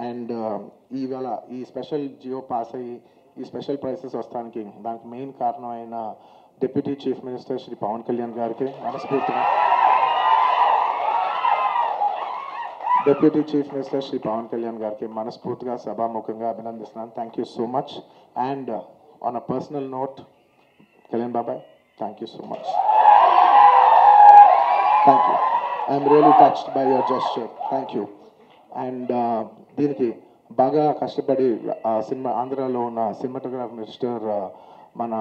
And ఇవాళ ఈ special Jio pass అయ్యి ఈ స్పెషల్ ప్రైసెస్ వస్తానికి దానికి మెయిన్ కారణం అయిన deputy chief minister Shri Pavan Kalyan గారికి మనస్ఫూర్తిగా, deputy chief minister Shri Pavan Kalyan గారికి మనస్ఫూర్తిగా సభాముఖంగా అభినందిస్తున్నాను. Thank you so much. And on a personal note, Kalyan బాబాయ్, thank you so much. Thank you. I'm really touched by your gesture. Thank you. And దీనికి బాగా కష్టపడి సినిమా ఆంధ్రాలో ఉన్న సినిమాటోగ్రాఫ్ మినిస్టర్ మన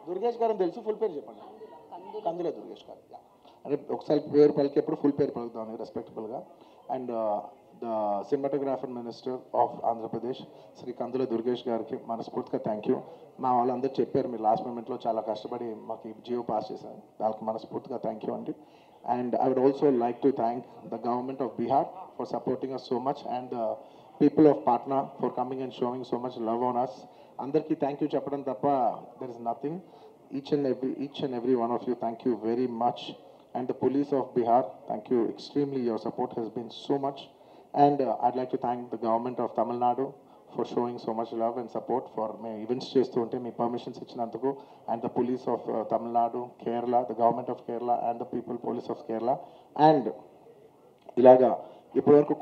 దుర్గేష్ గారు తెలుసు, ఫుల్ పేరు చెప్పండి. కందుల దుర్గేష్ గారు. అంటే ఒకసారి పేరు పలికేప్పుడు ఫుల్ పేరు పలుకుతాను రెస్పెక్టబుల్గా. And the cinematographer minister of Andhra Pradesh Shri Kandula Durgesh గారికి మనస్ఫూర్తిగా థ్యాంక్ యూ. మా వాళ్ళందరూ చెప్పారు మీరు లాస్ట్ మూమెంట్లో చాలా కష్టపడి మాకు జియో పాస్ చేశారు, వాళ్ళకి మనస్ఫూర్తిగా థ్యాంక్ యూ అండి. And I would also like to thank the government of Bihar for supporting us so much and the people of Patna for coming and showing so much love on us. అందరికీ thank you చెప్పడం తప్ప there is nothing. Each and every one of you, thank you very much. And the police of Bihar, thank you extremely. Your support has been so much. And I'd like to thank the government of Tamil Nadu for showing so much love and support for me events chestu unte me permissions ichinanduku, and the police of Tamil Nadu, Kerala, the government of Kerala and the people police of Kerala. And ilaga ఇప్పటివరకు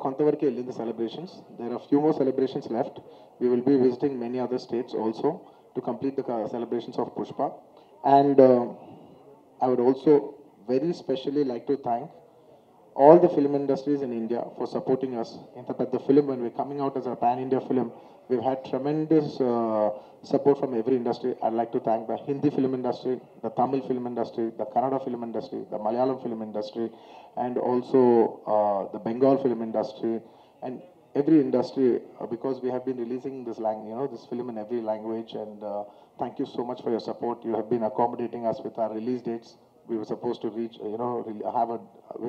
కొంతవరకు వెళ్ళింది celebrations. There are few more celebrations left. We will be visiting many other states also to complete the celebrations of Pushpa. And I would also very specially like to thank all the film industries in India for supporting us. In the film, when we're coming out as a pan-India film, we've had tremendous support from every industry. I'd like to thank the Hindi film industry, the Tamil film industry, the Kannada film industry, the Malayalam film industry, and also the Bengal film industry, and every industry because we have been releasing this this film in every language. And thank you so much for your support. You have been accommodating us with our release dates. We were supposed to reach, we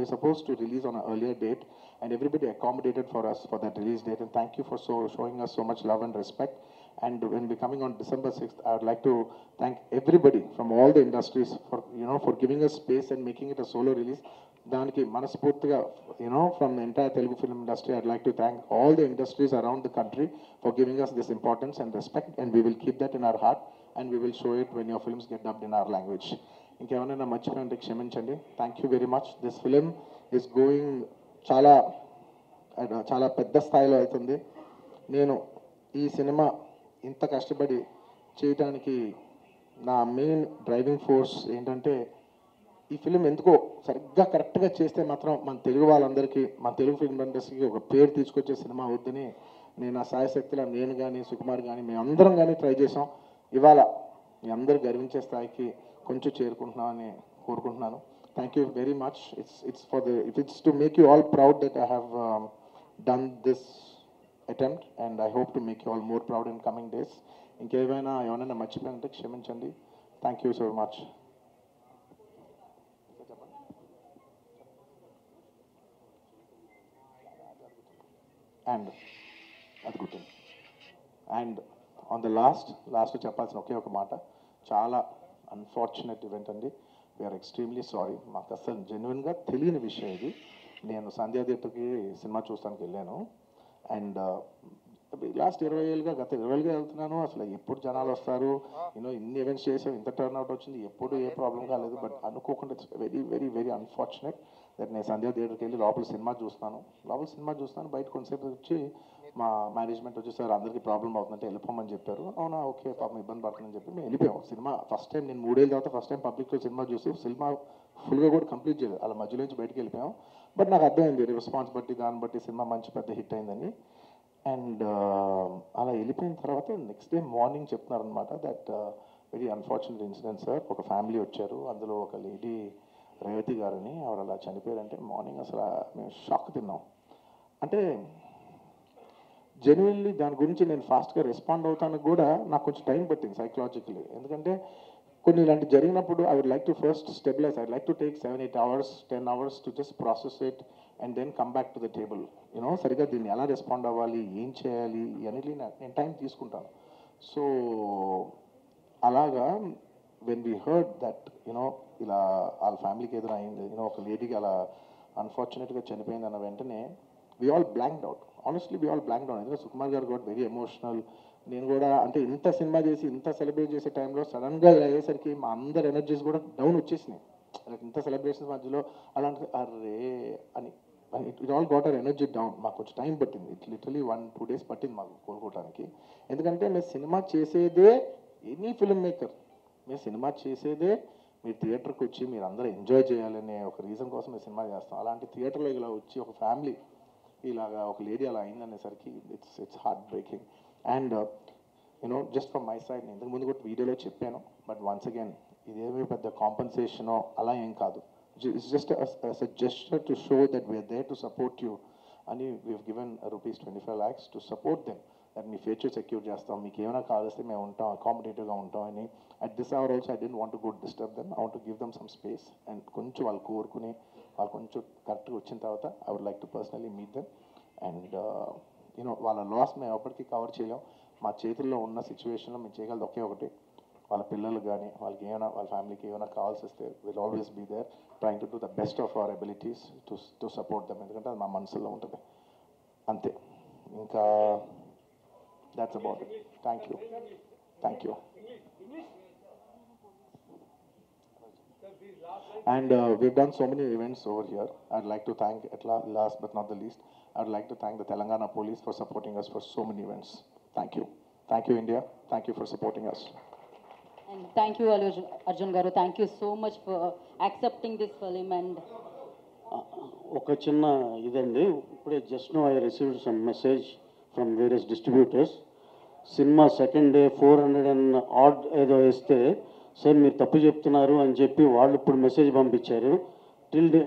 were supposed to release on an earlier date, and everybody accommodated for us for that release date. And thank you for showing us so much love and respect. And when we're coming on December 6th, I would like to thank everybody from all the industries for for giving us space and making it a solo release. Daniki manaspurtiga, from the entire Telugu film industry, I'd like to thank all the industries around the country for giving us this importance and respect. And we will keep that in our heart, and we will show it when your films get dubbed in our language. ఇంకేమైనా మర్చిపోయింటే క్షమించండి. Thank you very much. This film is going చాలా పెద్ద స్థాయిలో అవుతుంది. నేను ఈ cinema ఇంత కష్టపడి చేయడానికి నా మెయిన్ డ్రైవింగ్ ఫోర్స్ ఏంటంటే, ఈ ఫిలిం ఎందుకో సరిగ్గా కరెక్ట్గా చేస్తే మాత్రం మన తెలుగు వాళ్ళందరికీ, మన తెలుగు ఫిల్మ్ ఇండస్ట్రీకి ఒక పేరు తీసుకొచ్చే సినిమా అవుద్దని నేను ఆ సాయశక్తిలో నేను కానీ సుకుమార్ కానీ మేమందరం కానీ ట్రై చేసాం. ఇవాళ మీ అందరూ గర్వించే స్థాయికి కొంచెం చేరుకుంటున్నామని కోరుకుంటున్నాను. Thank you very much. It's to make you all proud that I have done this attempt, and I hope to make you all more proud in coming days. ఏమైనా మర్చిపోయినంటే క్షమించండి. Thank you so much. And అది గుర్తుంది. And on the last చెప్పాల్సిన ఒకే ఒక మాట, చాలా unfortunate event అండి. We're extremely sorry. మాకు అసలు జెన్యున్గా తెలియని విషయం ఇది. నేను సంధ్యా థియేటర్కి సినిమా చూస్తానికి వెళ్ళాను. అండ్ లాస్ట్ 20 ఏళ్ళుగా గత 20 ఏళ్ళుగా వెళ్తున్నాను. అసలు ఎప్పుడు జనాలు వస్తారు, ఇన్ని ఈవెంట్స్ చేసాం, ఇంత టర్న్అవుట్ వచ్చింది, ఎప్పుడు ఏ ప్రాబ్లం కాలేదు. బట్ అనుకోకుండా it's very very very unfortunate that నేను సంధ్యా థియేటర్కి వెళ్ళి లోపల సినిమా చూస్తాను. బయట కొంతసేపు వచ్చి మా మేనేజ్మెంట్ వచ్చి, సార్ అందరికీ ప్రాబ్లం అవుతుందంటే వెళ్ళిపోమని చెప్పారు. అవునా, ఓకే, పాపం ఇబ్బంది పడుతుందని చెప్పి మేము వెళ్ళిపోయాం. సినిమా ఫస్ట్ టైం నేను 3 ఏళ్ళ తర్వాత ఫస్ట్ టైం పబ్లిక్లో సినిమా చూసి సినిమా ఫుల్గా కూడా కంప్లీట్ చేయలేదు. అలా మధ్యలో నుంచి బయటకు వెళ్ళిపోయాం. బట్ నాకు అర్థమైంది రెస్పాన్స్ బట్టి, దాన్ని బట్టి సినిమా మంచి పెద్ద హిట్ అయిందని. అండ్ అలా వెళ్ళిపోయిన తర్వాత నెక్స్ట్ డే మార్నింగ్ చెప్తున్నారనమాట that very unfortunate incident sir. ఒక ఫ్యామిలీ వచ్చారు, అందులో ఒక లేడీ రేవతి గారని, ఆవిడ అలా చనిపోయారంటే మార్నింగ్ అసలు మేము షాక్ తిన్నాం. అంటే జెన్యున్లీ దాని గురించి నేను ఫాస్ట్గా రెస్పాండ్ అవుతానికి కూడా నాకు కొంచెం టైం పట్టింది సైకలాజికలీ. ఎందుకంటే కొన్ని ఇలాంటి జరిగినప్పుడు I would like to first stabilise. I like to take 7-8 hours 10 hours to just process it and then come back to the table. సరిగ్గా దీన్ని ఎలా రెస్పాండ్ అవ్వాలి, ఏం చేయాలి ఇవన్నీ నేను టైం తీసుకుంటాను. సో అలాగా వెన్ వీ హర్డ్ దట్ ఇలా వాళ్ళ ఫ్యామిలీకి ఏదైనా అయింది, ఒక లేడీకి అలా అన్ఫార్చునేట్గా చనిపోయింది అన్న వెంటనే we all blanked out. Honestly we all blanked out. ఎందుకంటే సుకుమార్ గారు గోట్ వెరీ ఎమోషనల్. నేను కూడా అంటే ఇంత సినిమా చేసి ఇంత సెలబ్రేట్ చేసే టైంలో సడన్గా అయ్యేసరికి మా అందరి ఎనర్జీస్ కూడా డౌన్ వచ్చేసినాయి. ఇంత సెలబ్రేషన్స్ మధ్యలో అలాంటి అర్రే అని it all got our energy down. మాకు కొంచెం టైం పట్టింది. ఇట్ లిటరలీ 1-2 days పట్టింది మాకు కోలుకోవడానికి. ఎందుకంటే మేము సినిమా చేసేదే, ఎనీ ఫిల్మ్ మేకర్ మేము సినిమా చేసేదే మీరు థియేటర్కి వచ్చి మీరు అందరూ ఎంజాయ్ చేయాలనే ఒక రీజన్ కోసం మేము సినిమా చేస్తాం. అలాంటి థియేటర్లో ఇలా వచ్చి ఒక ఫ్యామిలీ ఇలాగా ఒక లేడీ అలా అయిందనేసరికి it's heart breaking. And just from my side, నేను ఇంతకుముందు కూడా వీడియోలో చెప్పాను, బట్ వన్స్ అగైన్ ఇదేమీ పెద్ద కాంపన్సేషనో అలా ఏం కాదు. It's just a gesture to show that we are there to support you. And we have given rupees 25 lakhs to support them. That మీ ఫ్యూచర్ సెక్యూర్ చేస్తాం, మీకు ఏమైనా కావాల్స్తే మేము ఉంటాం, అకామిడేటివ్గా ఉంటాం అని. At this hour also I don't want to go disturb them. I want to give them some space. And కొంచెం వాళ్ళు కోరుకుని వాళ్ళు కొంచెం కరెక్ట్గా వచ్చిన తర్వాత I would like to personally meet them. And వాళ్ళ లాస్ మేము ఎప్పటికీ కవర్ చేయలేం. మా చేతుల్లో ఉన్న సిచ్యువేషన్లో మేము చేయగలదు ఒకే ఒకటి, వాళ్ళ పిల్లలు కానీ వాళ్ళకి ఏమైనా వాళ్ళ ఫ్యామిలీకి ఏమైనా కావాల్సి వస్తే will always be there trying to do the best of our abilities to support them. ఎందుకంటే అది మా మనసులో ఉంటుంది అంతే. ఇంకా that's about it. Thank you. And we've done so many events over here. I'd like to thank, last but not the least, I'd like to thank the Telangana Police for supporting us for so many events. Thank you. Thank you, India. Thank you for supporting us. And thank you, Arjun Garu. Thank you so much for accepting this film. And ఒక చిన్న ఇదండి, ఇప్పుడే just now I received some message from various distributors. Cinema second day 400 and odd ఏదో వేస్తే sir మీరు తప్పు చెప్తున్నారు అని చెప్పి వాళ్ళు ఇప్పుడు మెసేజ్ పంపించారు. టిల్ డే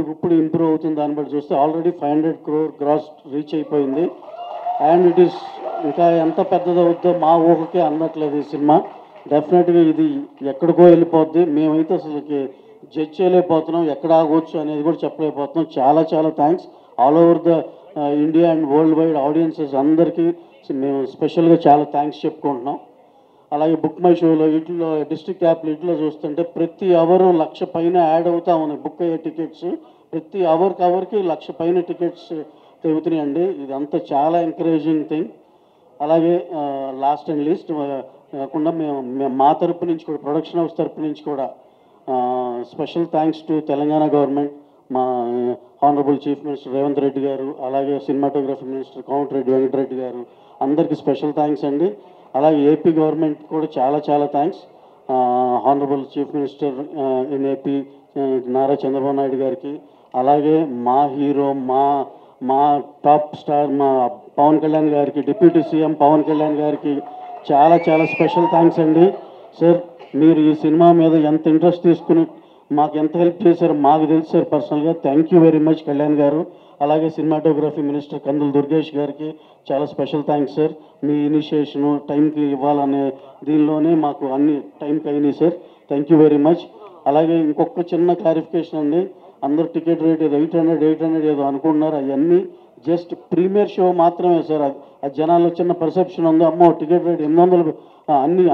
ఇప్పుడు ఇంప్రూవ్ అవుతుంది. దాన్ని బట్టి చూస్తే ఆల్రెడీ 500 crore గ్రాస్ రీచ్ అయిపోయింది. అండ్ ఇట్ ఈస్ ఇంకా ఎంత పెద్దదవుద్దో మా ఊహకే అందట్లేదు ఈ సినిమా. డెఫినెట్గా ఇది ఎక్కడికో వెళ్ళిపోద్ది. మేమైతే అసలుకి జడ్జ్ చేయలేకపోతున్నాం, ఎక్కడ ఆగవచ్చు అనేది కూడా చెప్పలేకపోతున్నాం. చాలా చాలా thanks all over the India and world wide audiences అందరికీ మేము స్పెషల్గా చాలా థ్యాంక్స్ చెప్పుకుంటున్నాం. అలాగే బుక్ మై షోలో వీటిలో డిస్ట్రిక్ట్ యాప్లు వీటిలో చూస్తుంటే ప్రతి అవరు 1,00,000 పైన యాడ్ అవుతా ఉన్నాయి బుక్ అయ్యే టికెట్స్. ప్రతి అవర్కి 1,00,000 పైన టికెట్స్ తెగుతున్నాయండి. ఇదంతా చాలా ఎంకరేజింగ్ థింగ్. అలాగే లాస్ట్ అండ్ లీస్ట్ కాకుండా మేము మా తరపు నుంచి కూడా, ప్రొడక్షన్ హౌస్ తరపు నుంచి కూడా special thanks to Telangana government, మా honourable chief minister Revanth Reddy garu, అలాగే సినిమాటోగ్రఫీ మినిస్టర్ కోమటిరెడ్డి వెంకటరెడ్డి గారు, అందరికీ స్పెషల్ థ్యాంక్స్ అండి. అలాగే ఏపీ గవర్నమెంట్ కూడా చాలా చాలా thanks. Honourable chief minister in AP Nara Chandrababu Naidu గారికి, అలాగే మా హీరో మా టాప్ స్టార్ మా పవన్ కళ్యాణ్ గారికి, డిప్యూటీ సీఎం పవన్ కళ్యాణ్ గారికి చాలా చాలా స్పెషల్ థ్యాంక్స్ అండి. సార్ మీరు ఈ సినిమా మీద ఎంత ఇంట్రెస్ట్ తీసుకుని మాకు ఎంత హెల్ప్ చేశారో మాకు తెలుసు సార్ పర్సనల్గా. Thank you very much Kalyan గారు. అలాగే సినిమాటోగ్రఫీ మినిస్టర్ కందుల దుర్గేష్ గారికి చాలా స్పెషల్ థ్యాంక్స్ సార్. మీ ఇనిషియేషను టైంకి ఇవ్వాలనే దీనిలోనే మాకు అన్ని టైంకి అయినాయి sir. Thank you very much. అలాగే ఇంకొక చిన్న క్లారిఫికేషన్ అండి, అందరూ టికెట్ రేట్ ఏదో 800 ఏదో అనుకుంటున్నారు. అవన్నీ జస్ట్ ప్రీమియర్ షో మాత్రమే సార్. ఆ జనాల్లో చిన్న పర్సెప్షన్ ఉంది, అమ్మో టికెట్ రేట్ 800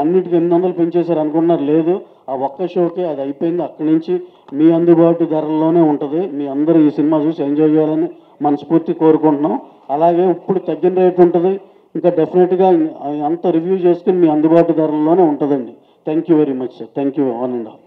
అన్నిటికీ 800 పెంచేశారు అనుకుంటున్నారు. లేదు, ఆ ఒక్క షోకే అది అయిపోయింది. అక్కడి నుంచి మీ అందుబాటు ధరల్లోనే ఉంటుంది. మీ అందరూ ఈ సినిమా చూసి ఎంజాయ్ చేయాలని మనస్ఫూర్తి కోరుకుంటున్నాం. అలాగే ఇప్పుడు తగ్గిన రేట్ ఉంటుంది, ఇంకా డెఫినెట్గా అంత రివ్యూ చేసుకుని మీ అందుబాటు ధరల్లోనే ఉంటుందండి. Thank you very much sir. Thank you all and all.